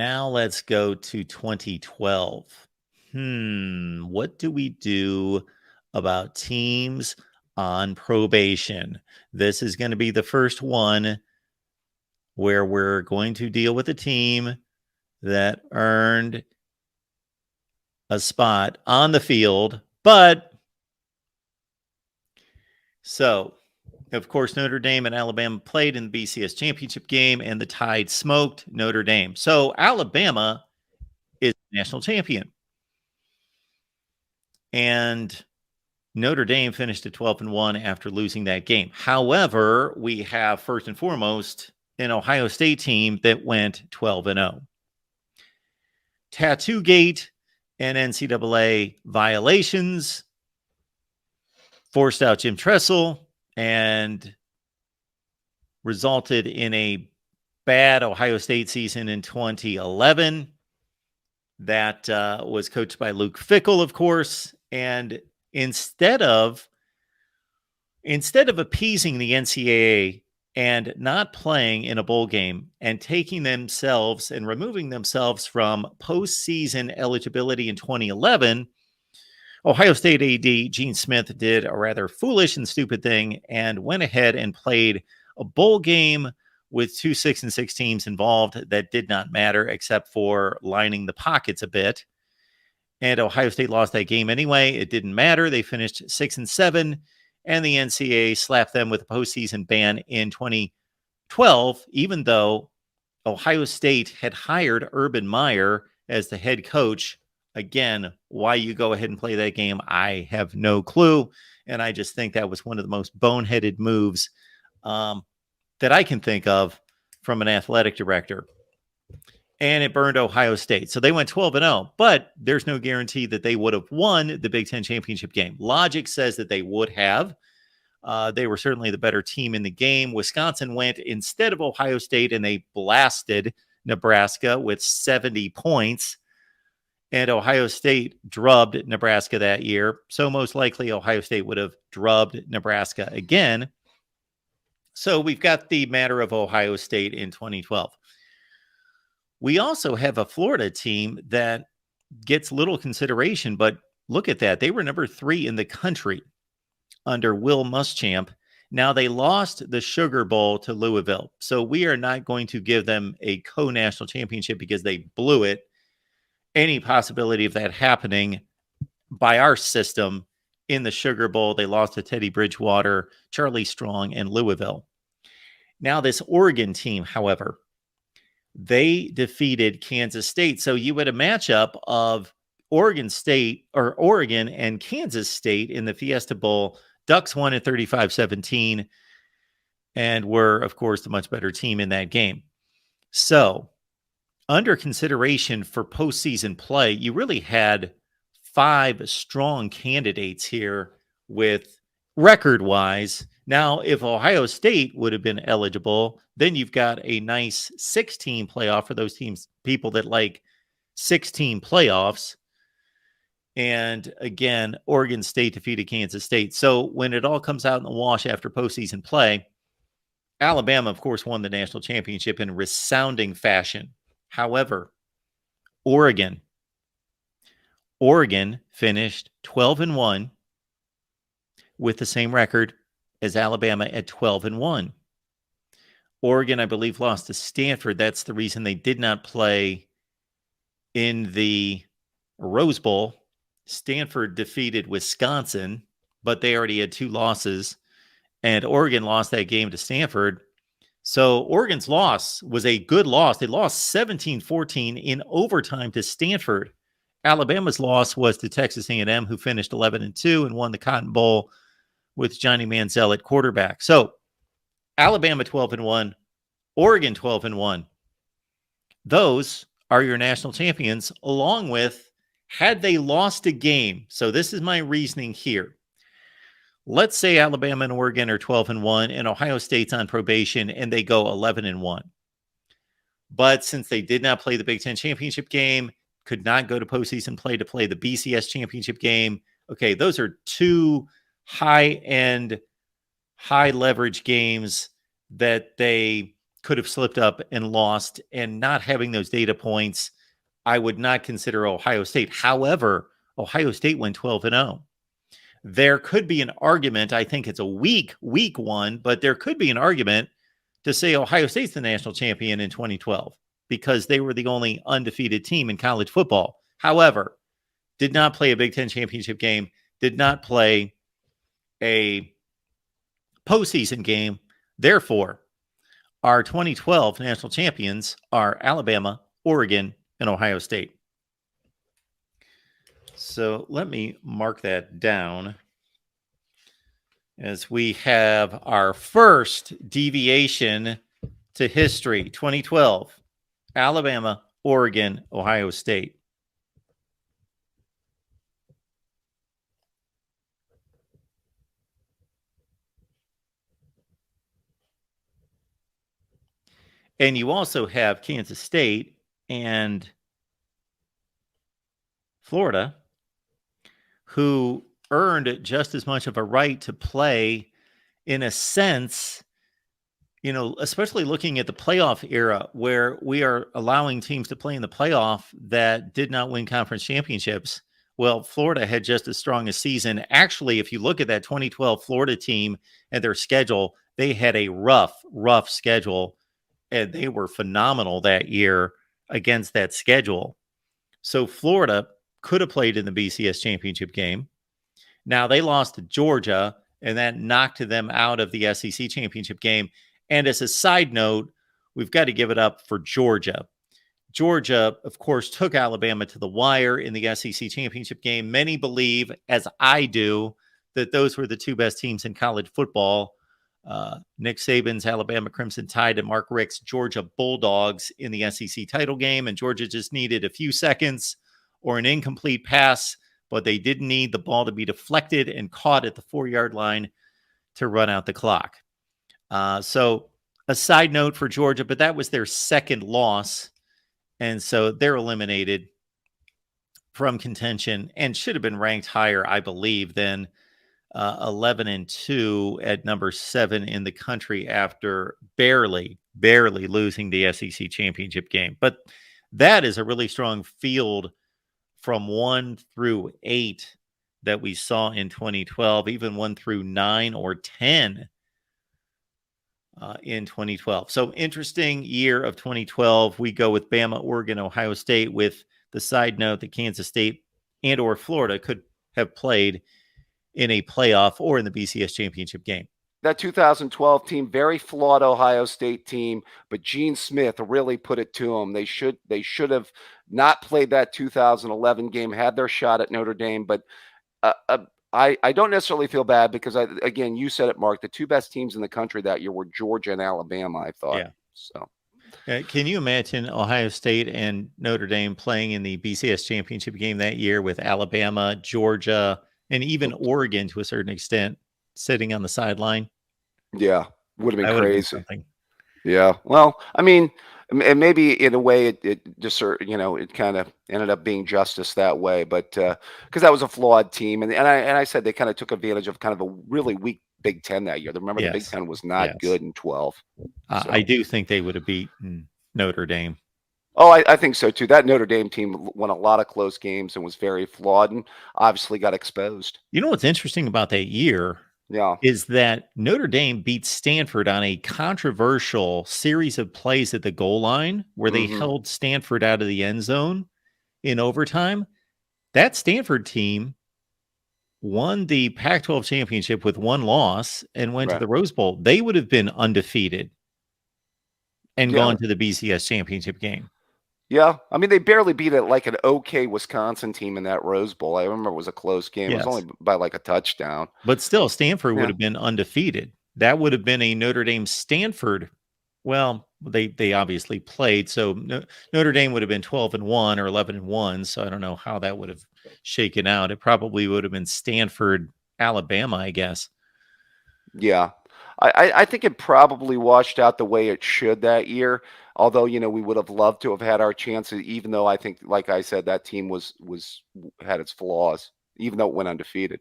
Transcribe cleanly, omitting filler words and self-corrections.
Now let's go to 2012. What do we do about teams on probation? This is going to be the first one where we're going to deal with a team that earned a spot on the field, but so of course, Notre Dame and Alabama played in the BCS championship game, and the Tide smoked Notre Dame. So Alabama is national champion. And Notre Dame finished at 12-1 after losing that game. However, we have first and foremost an Ohio State team that went 12-0. Tattoo Gate and NCAA violations forced out Jim Tressel and resulted in a bad Ohio State season in 2011 that was coached by Luke Fickell, of course. And instead of appeasing the NCAA and not playing in a bowl game and taking themselves and removing themselves from postseason eligibility in 2011, Ohio State AD Gene Smith did a rather foolish and stupid thing and went ahead and played a bowl game with 2 6-6 teams involved that did not matter except for lining the pockets a bit. And Ohio State lost that game anyway. It didn't matter. They finished 6-7, and the NCAA slapped them with a postseason ban in 2012, even though Ohio State had hired Urban Meyer as the head coach. Again, why you go ahead and play that game, I have no clue. And I just think that was one of the most boneheaded moves that I can think of from an athletic director. And it burned Ohio State. So they went 12-0, but there's no guarantee that they would have won the Big Ten championship game. Logic says that they would have. They were certainly the better team in the game. Wisconsin went instead of Ohio State, and they blasted Nebraska with 70 points. And Ohio State drubbed Nebraska that year. So most likely Ohio State would have drubbed Nebraska again. So we've got the matter of Ohio State in 2012. We also have a Florida team that gets little consideration, but look at that. They were number 3 in the country under Will Muschamp. Now they lost the Sugar Bowl to Louisville. So we are not going to give them a co-national championship because they blew it. Any possibility of that happening by our system in the Sugar Bowl, they lost to Teddy Bridgewater, Charlie Strong, and Louisville. Now this Oregon team, however, they defeated Kansas State. So you had a matchup of Oregon and Kansas State in the Fiesta Bowl. Ducks won at 35-17 and were, of course, the much better team in that game. So under consideration for postseason play, you really had 5 strong candidates here with record-wise. Now, if Ohio State would have been eligible, then you've got a nice 6-team playoff for those people that like 6-team playoffs. And again, Oregon State defeated Kansas State. So when it all comes out in the wash after postseason play, Alabama, of course, won the national championship in resounding fashion. However, Oregon finished 12-1 with the same record as Alabama at 12-1. Oregon, I believe, lost to Stanford. That's the reason they did not play in the Rose Bowl. Stanford defeated Wisconsin, but they already had 2 losses, and Oregon lost that game to Stanford. So Oregon's loss was a good loss. They lost 17-14 in overtime to Stanford. Alabama's loss was to Texas A&M, who finished 11-2 and won the Cotton Bowl with Johnny Manziel at quarterback. So Alabama 12-1, Oregon 12-1. Those are your national champions, along with, had they lost a game. So this is my reasoning here. Let's say Alabama and Oregon are 12-1 and Ohio State's on probation and they go 11-1. But since they did not play the Big Ten championship game, could not go to postseason play to play the BCS championship game. Okay, those are 2 high-end, high-leverage games that they could have slipped up and lost, and not having those data points, I would not consider Ohio State. However, Ohio State went 12-0. There could be an argument. I think it's a weak one, but there could be an argument to say Ohio State's the national champion in 2012 because they were the only undefeated team in college football. However, did not play a Big Ten championship game, did not play a postseason game. Therefore, our 2012 national champions are Alabama, Oregon, and Ohio State. So let me mark that down as we have our first deviation to history, 2012, Alabama, Oregon, Ohio State. And you also have Kansas State and Florida, who earned just as much of a right to play in a sense, especially looking at the playoff era where we are allowing teams to play in the playoff that did not win conference championships. Well, Florida had just as strong a season. Actually, if you look at that 2012 Florida team and their schedule, they had a rough schedule, and they were phenomenal that year against that schedule. So Florida could have played in the BCS championship game. Now they lost to Georgia, and that knocked them out of the SEC championship game. And as a side note, we've got to give it up for Georgia. Georgia, of course, took Alabama to the wire in the SEC championship game. Many believe, as I do, that those were the two best teams in college football. Nick Saban's Alabama Crimson Tide and Mark Richt's Georgia Bulldogs in the SEC title game. And Georgia just needed a few seconds or an incomplete pass, but they didn't need the ball to be deflected and caught at the 4-yard line to run out the clock. So a side note for Georgia, but that was their second loss. And so they're eliminated from contention and should have been ranked higher, I believe, than 11-2 at number 7 in the country after barely losing the SEC championship game. But that is a really strong field from 1 through 8 that we saw in 2012, even 1 through 9 or 10 in 2012. So interesting year of 2012. We go with Bama, Oregon, Ohio State, with the side note that Kansas State and or Florida could have played in a playoff or in the BCS championship game. That 2012 team, very flawed Ohio State team, but Gene Smith really put it to them. They should have not played that 2011 game, had their shot at Notre Dame, but I don't necessarily feel bad because, again, you said it, Mark, the two best teams in the country that year were Georgia and Alabama, I thought. Yeah. So, can you imagine Ohio State and Notre Dame playing in the BCS championship game that year with Alabama, Georgia, and even Oregon to a certain extent sitting on the sideline? Yeah, would have been crazy. Yeah. Well, I mean, and maybe in a way it just, it kind of ended up being justice that way, but because that was a flawed team. And I said they kind of took advantage of kind of a really weak Big Ten that year. Remember, the Big Ten was not good in 12. I do think they would have beaten Notre Dame. Oh, I think so too. That Notre Dame team won a lot of close games and was very flawed and obviously got exposed. You know what's interesting about that year? Yeah, is that Notre Dame beat Stanford on a controversial series of plays at the goal line where they held Stanford out of the end zone in overtime. That Stanford team won the Pac-12 championship with one loss and went to the Rose Bowl. They would have been undefeated and gone to the BCS championship game. Yeah, I mean, they barely beat it like an okay Wisconsin team in that Rose Bowl. I remember it was a close game. It was only by like a touchdown. But still, Stanford would have been undefeated. That would have been a Notre Dame Stanford. Well, they obviously played, so Notre Dame would have been 12-1 or 11-1. So I don't know how that would have shaken out. It probably would have been Stanford, Alabama, I guess. Yeah. I think it probably washed out the way it should that year. Although, we would have loved to have had our chances, even though I think, like I said, that team had its flaws, even though it went undefeated.